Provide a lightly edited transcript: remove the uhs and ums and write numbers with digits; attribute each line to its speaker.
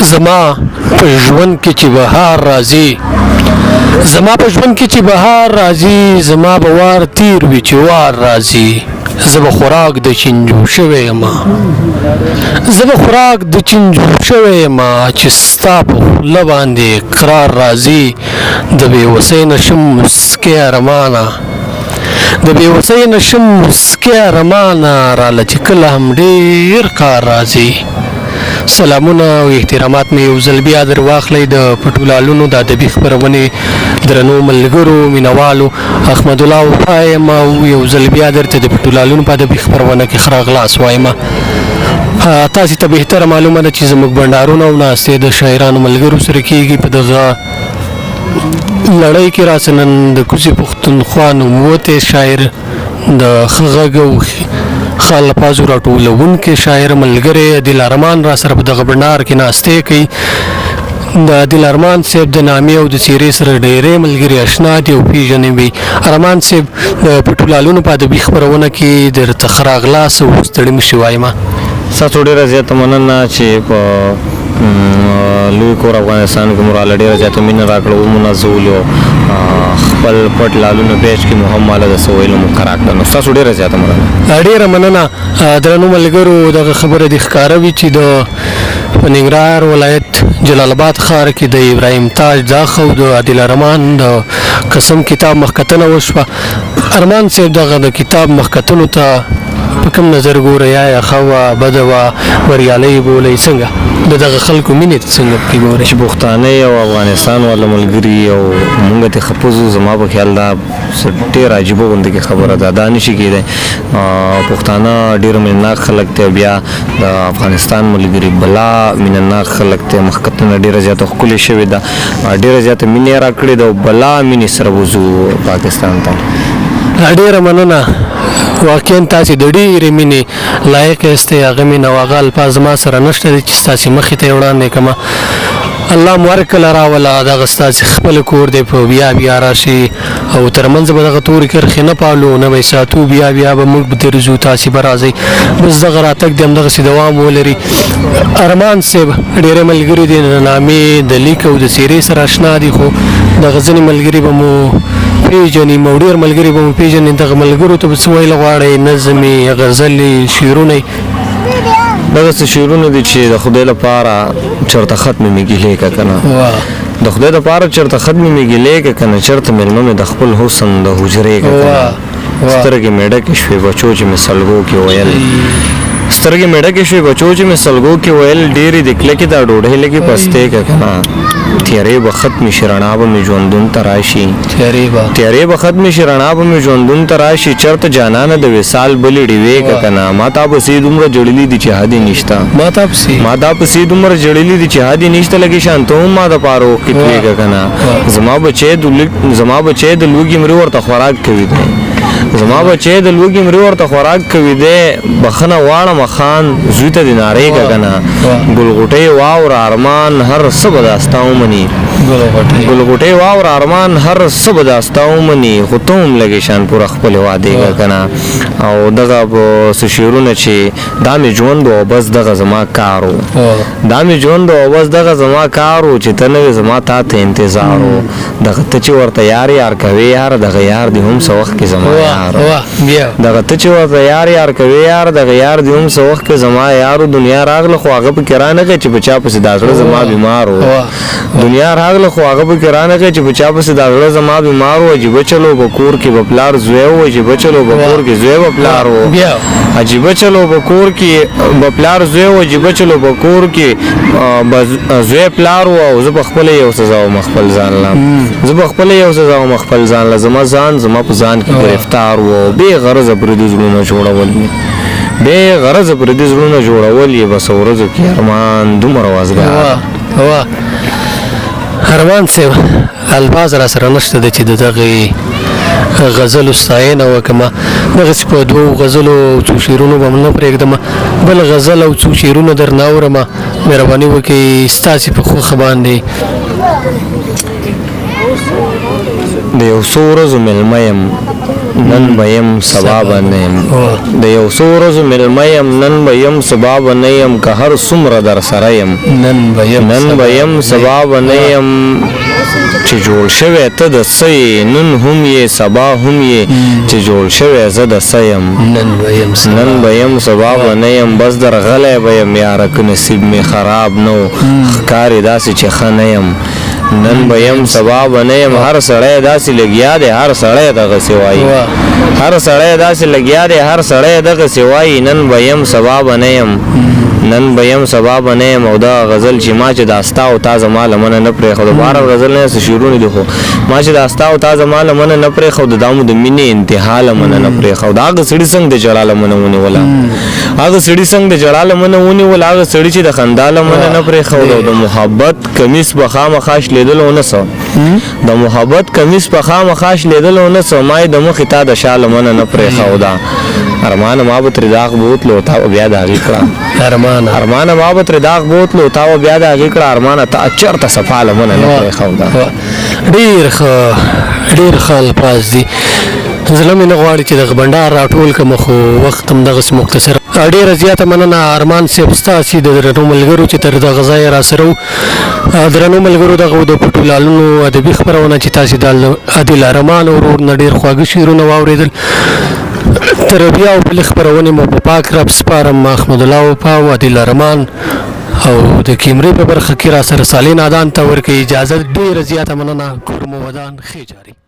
Speaker 1: زما په ژوند کې چې بهار راځي زما په ژوند کې چې بهار راځي زما به وار تیر وي چې وار راځي زه به خوراک د چینجو شوی یم زه به خوراک د چینجو شوی یم چې ستا په خوله باندې قرار راځي د بېوسۍ نه شم مسکی ارمانه د بېوسۍ نه شم مسکی ارمانه راله چې کله هم ډېر کار راځي. سلامونه او احترامات مې یو ځل بیا در واخلئ د پټو لالونو د ادبي خپرونې درنو ملګرو مینوالو احمد الله وفا یم او یو ځل بیا درته د پټو لالونو په ادبي خپرونه کې ښه راغلاست وایم. تاسې ته بهتره معلومه ده چې زموږ بنډارونه او ناستې د شاعرانو ملګرو سره کېږي په دغه لړۍ کې راسه نن د کوڅې پښتونخوا نوموتی شاعر د ښه غږ او ښه الفاظو راټولوونکی شاعر ملګری عادل ارمان را سره په دغه بنډار کې ناستې کوي. د عادل ارمان صاحب د نامې او د څېرې سره ډېری ملګري اشنا دي او پېژنې وي. ارمان صاحب د پټو لالونو په ادبي خپرونه کې درته ښه راغلاست او ستړي مه شئ وایمه.
Speaker 2: ستاسو ډېره زیاته مننه چې په لوی کور افغانستان کې مو راله ډېره زیاته مینه راکړه ومنځولو خپل پټ لالونو پیج کې مو هم ماله د څه ویلو موقع راکړه نو ستاسو ډېره زیاته مننه.
Speaker 1: ډېره مننه درنو ملګرو دغه خبره دې ښکاره وي چې د ننګرهار ولایت جلال آباد ښار کې د ابراهیم تاج داخه او د عادل ارمان د قسم کتاب مخکتنه وشوه. ارمان صاحب دغه د کتاب مخکتنو ته په کوم نظر ګورئ؟ یا ښه وه بده وه بریالۍ بولئ څنګه د دغه خلکو مینې ته څنګه پکې ګورئ؟
Speaker 2: چې پښتانه او افغانستان والا ملګري او مونږ ته خپوزو زما په خیال دا ډېر عجیبه غوندې کې خبره ده دا نشي کېدی. پښتانه ډېر مینهناک خلک دی بیا د افغانستان ملګري بلا مینهناک خلک دی مخکتنه ډېره زیاته ښکلې شوې ده ډېره زیاته مینې یې راکړې ده او بلا مینې سره وځو پاکستان ته.
Speaker 1: ډېره مننه واقعا تاسې د ډېرې مینې لایق یاستئ هغه مینه او هغه الفاظ زما سره نشته دی چې ستاسې مخې ته یې وړاندې کړمه. الله مو هرکله راوله دغه ستاسې خپل کور دی په بیا بیا راشي او تر منځه به دغه تورې کرښې نه پالو نه به یې ساتو بیا بیا به موږ درځو تاسې به راځئ بس دغه راتګ دی همدغسې دوام ولري. ارمان صاحب ډېری ملګري دي د نامې د لیک او د څېرې سره اشنا دي خو دغه ځینې ملګري به مو پېژني او ډېر ملګري به مو پېژني دغه ملګرو ته به څه ویل غواړئ نظمې غزلې شعرونه
Speaker 2: دغسې شعرونه دي چې د خدای لپاره چېرته ختمې مې ګیلې که که نه د خدای لپاره چېرته ختمې مې ګیلې که که نه چېرته مېلمه مې د خپل حسن د حجرې که که نه سترګې مې ډکې شوې بچو چې مې سلګو کې ویل سترګې مې ډکې شوې بچو چې مې سلګو کې ویل ډېرې د کلکې دا ډوډۍ لګې پستې که که نه تیارې به ختمې شي رڼا به مې ژوندون ته راشي تیارې به ختمې شي رڼا به مې ژوندون ته راشي چېرته جانانه د وصال بلې ډېوې که که نه ما تا پسې دومره جړلي دي چې حد یې نشته ما تا پسې دومره جړلي دي چې حد یې نشته لکې شانته هم ما دپاره اوښکې تویې که که نه زما بچی د لوږې مري ورته خوراک کوي دی زما بچی د لوږې مري ورته خوراک کوي دی بخښنه غواړمه خان زوی ته دې نارې که که نه ګلغوټۍ واوره ارمان هر څه به دا ستا ومني ګلغوټۍ واوره ارمان هر څه به دا ستا ومني خو ته هم لږې شان پوره خپلې وعدې که که نه او دغه څه شعرونه چې دا مې ژوند و او بس دغه زما کار و دا مې ژوند و او بس دغه زما کار و چې ته نه وې زما تا ته انتظار و دغه ته چې ورته یار کوې یار دغه یار دې هم څه وخت کې زما دغه ته چې ورته یار کوې یار دغه یار دې هم څه وخت کې زما یار دنیا راغله خو هغه پکې رانغی چې په چا پسې دا زړه زما بیمار و دنیا راغله خو هغه پکې رانغی چې په چا پسې دا زړه زما بیمار و عجیبه چلو به کور کې به پلار زوی و عجیبه چلو به کور کې زوی به پلار و عجیبه چلو به کور کې به پلار زوی و عجیبه چلو به کور کې زوی پلار و او زه به خپله یو سزا وم خپل ځان له زه به خپله یو سزا وم خپل ځان له زما ځان زما په ځان کې گرفتار و بې غرضه پردي زړونه جوړول بې غرضه پردي زړونه جوړول یې بس ورځو کې ارمان دومره وازګار
Speaker 1: ارمان صاحب الفاظ را سره نشته دی چې د دغې غزلو ستاینه وکړمه دغسې په دوو غزلو او څو شعرونو به نه پرېږدمه بل غزل او څو شعرونه درنه اورمه مهرباني وکړئ ستاسې په خوښه باندې
Speaker 2: د یو څو ورځو مېلمه یم نن به یم سبا به نه یم د یو څو ورځو مېلمه یم نن به یم سبا به نه یم که هر څومره در سره یم
Speaker 1: نن به یم
Speaker 2: سبا به نه یم چې جوړ شوی ته د څه یې نن هم یې سبا هم یې چې جوړ شوی زه د څه یم نن به یم سبا به نه یم بس درغلی به یم یاره که نصیب مې خراب نه و ښکاري داسې چې ښه نه یم نن به یم سبا به نه یم هر سړی داسې لګیا دی هر سړی دغسې وایي هر سړی داسې لګیا دی هر سړی دغسې وایي نن به یم سبا به نه یم نن به یم سبا به نه یم او دا غزل چې ما چې دا ستا او تا زما لمنه نه پرېښوده بهر غزل نه څه شعرونه دي خو ما چې دا ستا او تا زما لمنه نه پرېښوده دا مو د مینې انتها لمنه نه پرېښوده هغه سړي څنګه د ژړا لمنه ونیوله هغه سړي څنګه د ژړا لمنه ونیوله هغه سړي چې د خندا لمنه نه پرېښوده او د محبت کمیس به خامخا شلېدل ونه څه د محبت کمیس به خامخا شلېدل ونه څه ما یې د مخې تا د شا لمنه نه پرېښوده ارمانه ما به ترې داغ بوتلو تا به بیا د هغې کړه ارمانه ما به ترې داغ بوتلو تا به بیا د هغې کړه ارمانه تا چېرته صفا لمنه نه پرېښوده
Speaker 1: ډېر ښه الفاظ دي زړه مې نه غواړي چې دغه بنډار راټول کړم خو وخت هم دغسې مختصر ډېره زیاته مننه ارمان صاحب ستاسې د درنو ملګرو چې تر دغه ځایه را سره وو درنو ملګرو دغه د پټو لالونو ادبي خپرونه چې تاسې د عادل ارمان ورور نه ډېر خواږه شعرونه واورېدل تر بیا او بلې خپرونې مو په پاک رب سپارم احمد الله وفا او عادل ارمان او د کیمرې په برخه کې را سره صالح نادان ته ورکوي اجازه ډېره زیاته مننه کور مو ودان ښې جاري